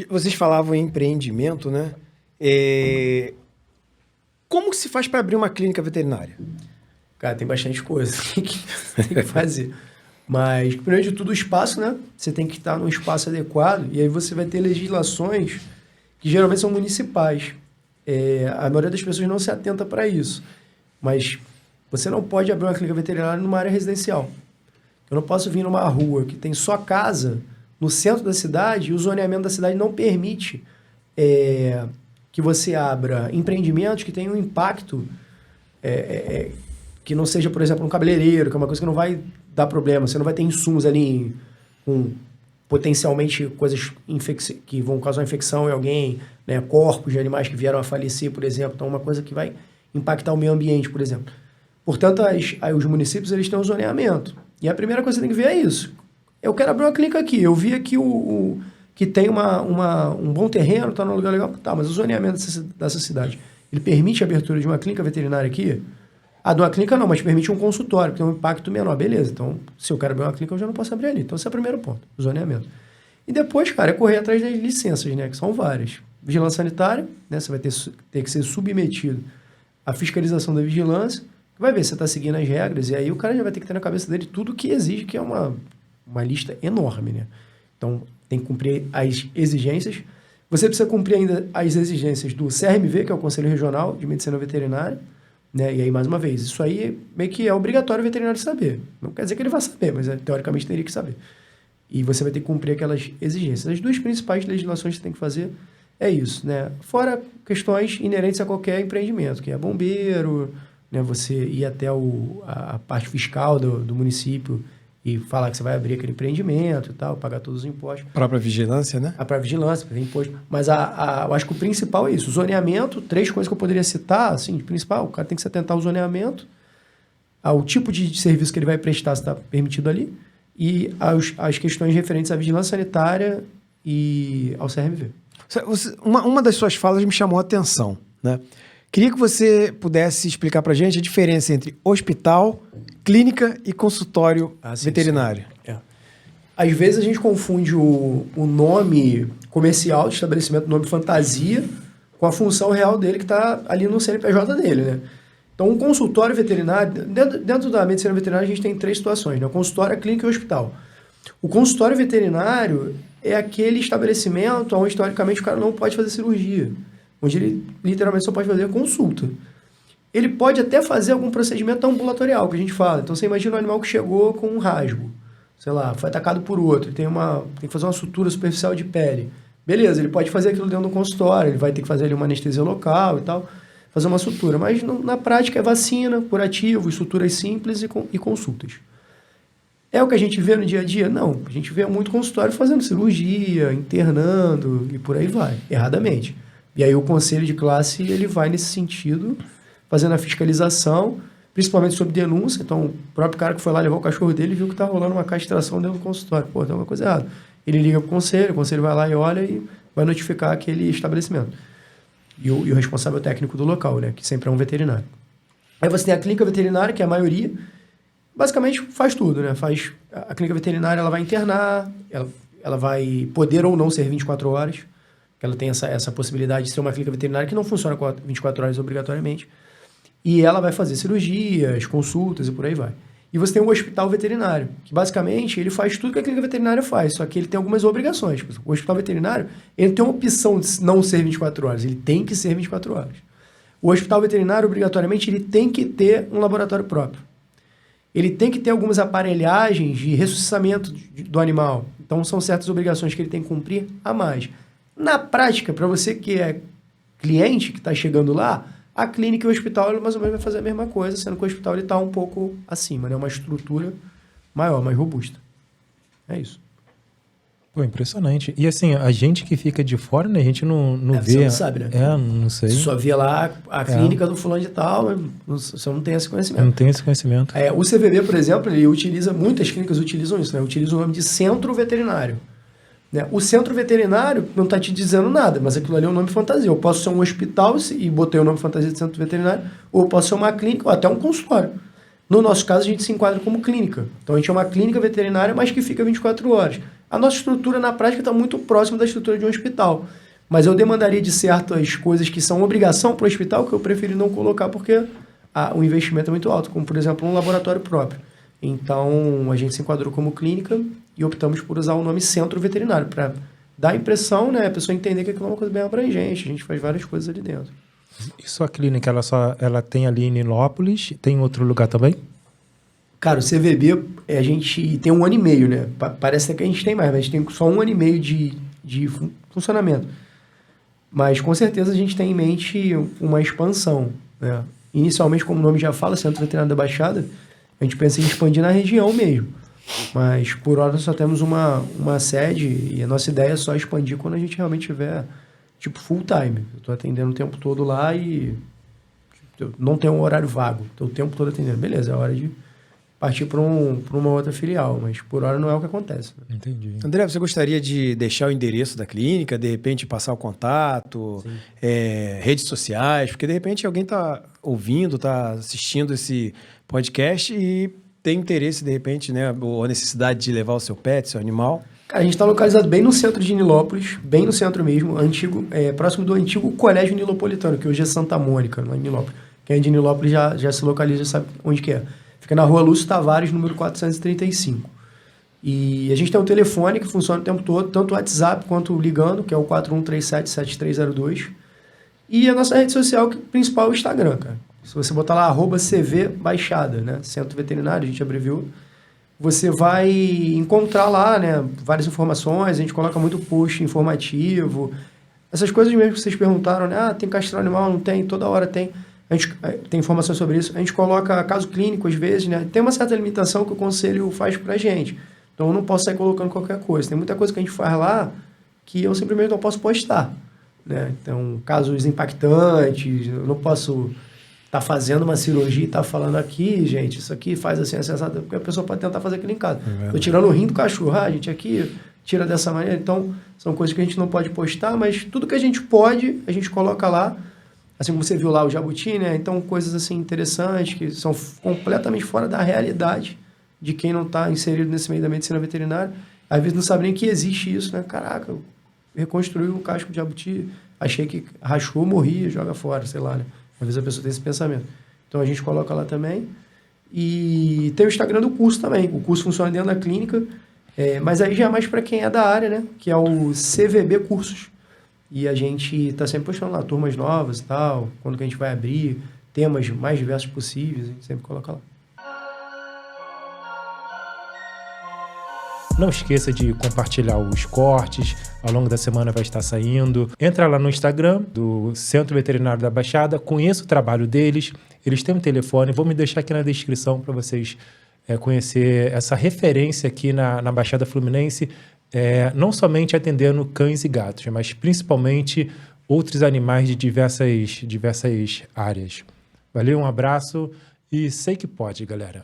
Vocês falavam em empreendimento, né? É, Como que se faz para abrir uma clínica veterinária? Cara, tem bastante coisa que tem que fazer. Mas, primeiro de tudo, o espaço, né? Você tem que estar num espaço adequado e aí você vai ter legislações que geralmente são municipais. A maioria das pessoas não se atenta para isso. Mas você não pode abrir uma clínica veterinária numa área residencial. Eu não posso vir numa rua que tem só casa no centro da cidade e o zoneamento da cidade não permite que você abra empreendimentos que tenham um impacto que não seja, por exemplo, um cabeleireiro, que é uma coisa que não vai dar problema. Você não vai ter insumos ali com potencialmente coisas que vão causar infecção em alguém, né? Corpos de animais que vieram a falecer, por exemplo. Então, uma coisa que vai impactar o meio ambiente, por exemplo. Portanto, os municípios eles têm um zoneamento. E a primeira coisa que você tem que ver é isso. Eu quero abrir uma clínica aqui. Eu vi aqui que tem um bom terreno, está num lugar legal. Tá, mas o zoneamento dessa cidade, ele permite a abertura de uma clínica veterinária aqui? Ah, de uma clínica não, mas permite um consultório, que tem um impacto menor. Beleza, então, se eu quero abrir uma clínica, eu já não posso abrir ali. Então, esse é o primeiro ponto, o zoneamento. E depois, cara, é correr atrás das licenças, né? Que são várias. Vigilância sanitária, né? Você vai ter que ser submetido à fiscalização da vigilância, que vai ver se você está seguindo as regras, e aí o cara já vai ter que ter na cabeça dele tudo que exige, que é uma lista enorme, né? Então, tem que cumprir as exigências. Você precisa cumprir ainda as exigências do CRMV, que é o Conselho Regional de Medicina Veterinária, né? E aí, mais uma vez, isso aí meio que é obrigatório o veterinário saber. Não quer dizer que ele vai saber, mas teoricamente teria que saber. E você vai ter que cumprir aquelas exigências. As duas principais legislações que você tem que fazer é isso, né? Fora questões inerentes a qualquer empreendimento, que é bombeiro, né? Você ir até a parte fiscal do município e falar que você vai abrir aquele empreendimento e tal, pagar todos os impostos. A própria vigilância, né? A própria vigilância, fazer imposto. Mas eu acho que o principal é isso. O zoneamento, 3 coisas que eu poderia citar, assim, de principal, o cara tem que se atentar ao zoneamento, ao tipo de serviço que ele vai prestar, se está permitido ali, e as questões referentes à vigilância sanitária e ao CRMV. Uma das suas falas me chamou a atenção, né? Queria que você pudesse explicar para a gente a diferença entre hospital, clínica e consultório veterinário. Sim. Às vezes a gente confunde o nome comercial do estabelecimento, o nome fantasia, com a função real dele que está ali no CNPJ dele, né? Então, um consultório veterinário, dentro da medicina veterinária a gente tem 3 situações, né? O consultório, a clínica e o hospital. O consultório veterinário é aquele estabelecimento onde, historicamente, o cara não pode fazer cirurgia, onde ele literalmente só pode fazer consulta. Ele pode até fazer algum procedimento ambulatorial, que a gente fala. Então, você imagina um animal que chegou com um rasgo, sei lá, foi atacado por outro, tem que fazer uma sutura superficial de pele. Beleza, ele pode fazer aquilo dentro do consultório, ele vai ter que fazer ali uma anestesia local e tal, fazer uma sutura. Mas, na prática, é vacina, curativo, suturas simples e consultas. É o que a gente vê no dia a dia? Não. A gente vê muito consultório fazendo cirurgia, internando e por aí vai, erradamente. E aí o conselho de classe ele vai nesse sentido, fazendo a fiscalização, principalmente sob denúncia. Então, o próprio cara que foi lá levar o cachorro dele viu que está rolando uma castração dentro do consultório. Pô, tem alguma coisa errada. Ele liga para o conselho vai lá e olha e vai notificar aquele estabelecimento. E o responsável técnico do local, né? Que sempre é um veterinário. Aí você tem a clínica veterinária, que é a maioria, basicamente faz tudo, né? A clínica veterinária ela vai internar, ela vai poder ou não ser 24 horas, que ela tem essa possibilidade de ser uma clínica veterinária que não funciona 24 horas obrigatoriamente. E ela vai fazer cirurgias, consultas e por aí vai. E você tem um hospital veterinário, que basicamente ele faz tudo que a clínica veterinária faz, só que ele tem algumas obrigações. O hospital veterinário ele tem uma opção de não ser 24 horas, ele tem que ser 24 horas. O hospital veterinário, obrigatoriamente, ele tem que ter um laboratório próprio. Ele tem que ter algumas aparelhagens de ressuscitamento do animal. Então, são certas obrigações que ele tem que cumprir a mais. Na prática, para você que é cliente, que está chegando lá, a clínica e o hospital mais ou menos vai fazer a mesma coisa, sendo que o hospital está um pouco acima, né? Uma estrutura maior, mais robusta. É isso. Pô, impressionante. E assim, a gente que fica de fora, né? A gente não vê. Você não sabe, né? Não sei. Você só vê lá a clínica do fulano de tal, mas você não tem esse conhecimento. Não tem esse conhecimento. O CVV, por exemplo, ele utiliza, muitas clínicas utilizam isso, né? Utiliza o nome de centro veterinário. Né? O centro veterinário não está te dizendo nada, mas aquilo ali é um nome fantasia. Eu posso ser um hospital e botei o nome fantasia de centro veterinário, ou eu posso ser uma clínica ou até um consultório. No nosso caso, a gente se enquadra como clínica. Então, a gente é uma clínica veterinária, mas que fica 24 horas. A nossa estrutura na prática está muito próxima da estrutura de um hospital. Mas eu demandaria de certas coisas que são obrigação para o hospital que eu preferi não colocar porque o investimento é muito alto, como, por exemplo, um laboratório próprio. Então, a gente se enquadrou como clínica e optamos por usar o nome Centro Veterinário para dar a impressão, né, a pessoa entender que aquilo é uma coisa bem abrangente. A gente faz várias coisas ali dentro. E sua clínica, ela tem ali em Nilópolis? Tem em outro lugar também? Cara, o CVB, a gente tem 1 ano e meio, né? Parece que a gente tem mais, mas a gente tem só 1 ano e meio de funcionamento. Mas, com certeza, a gente tem em mente uma expansão, né? Inicialmente, como o nome já fala, Centro Veterinário da Baixada, a gente pensa em expandir na região mesmo. Mas, por hora, só temos uma sede e a nossa ideia é só expandir quando a gente realmente tiver, tipo, full time. Eu estou atendendo o tempo todo lá e não tem um horário vago. Estou o tempo todo atendendo. Beleza, é hora de partir para uma outra filial, mas por hora não é o que acontece. Entendi. André, você gostaria de deixar o endereço da clínica, de repente passar o contato, redes sociais, porque de repente alguém está ouvindo, está assistindo esse podcast e tem interesse, de repente, né, ou a necessidade de levar o seu pet, seu animal. Cara, a gente está localizado bem no centro de Nilópolis, bem no centro mesmo, próximo do antigo Colégio Nilopolitano, que hoje é Santa Mônica, não é Nilópolis. Quem é de Nilópolis já se localiza, já sabe onde que é. Fica na rua Lúcio Tavares, número 435. E a gente tem um telefone que funciona o tempo todo, tanto o WhatsApp quanto ligando, que é o 4137-7302. E a nossa rede social principal é o Instagram, cara. Se você botar lá, @CVBaixada, né? Centro Veterinário, a gente abreviou. Você vai encontrar lá, né, várias informações, a gente coloca muito post informativo. Essas coisas mesmo que vocês perguntaram, né? Tem castrar animal? Não tem? Toda hora tem. A gente tem informações sobre isso. A gente coloca caso clínico, às vezes, né? Tem uma certa limitação que o conselho faz pra gente. Então, eu não posso sair colocando qualquer coisa. Tem muita coisa que a gente faz lá que eu simplesmente não posso postar, né? Então, casos impactantes, eu não posso estar fazendo uma cirurgia e estar falando aqui, gente, isso aqui faz assim, porque a pessoa pode tentar fazer aquilo em casa. Estou tirando o rim do cachorro, gente, aqui tira dessa maneira. Então, são coisas que a gente não pode postar, mas tudo que a gente pode, a gente coloca lá. Assim como você viu lá o jabuti, né? Então, coisas assim interessantes que são completamente fora da realidade de quem não está inserido nesse meio da medicina veterinária. Às vezes não sabe nem que existe isso, né? Caraca, eu reconstruí o casco de jabuti, achei que rachou, morria, joga fora, sei lá, né? Às vezes a pessoa tem esse pensamento. Então, a gente coloca lá também. E tem o Instagram do curso também. O curso funciona dentro da clínica, mas aí já é mais para quem é da área, né? Que é o CVB Cursos. E a gente está sempre postando lá turmas novas e tal, quando que a gente vai abrir, temas mais diversos possíveis, a gente sempre coloca lá. Não esqueça de compartilhar os cortes, ao longo da semana vai estar saindo. Entra lá no Instagram do Centro Veterinário da Baixada, conheça o trabalho deles, eles têm um telefone, vou me deixar aqui na descrição para vocês conhecer essa referência aqui na Baixada Fluminense, não somente atendendo cães e gatos, mas principalmente outros animais de diversas áreas. Valeu, um abraço e sei que pode, galera.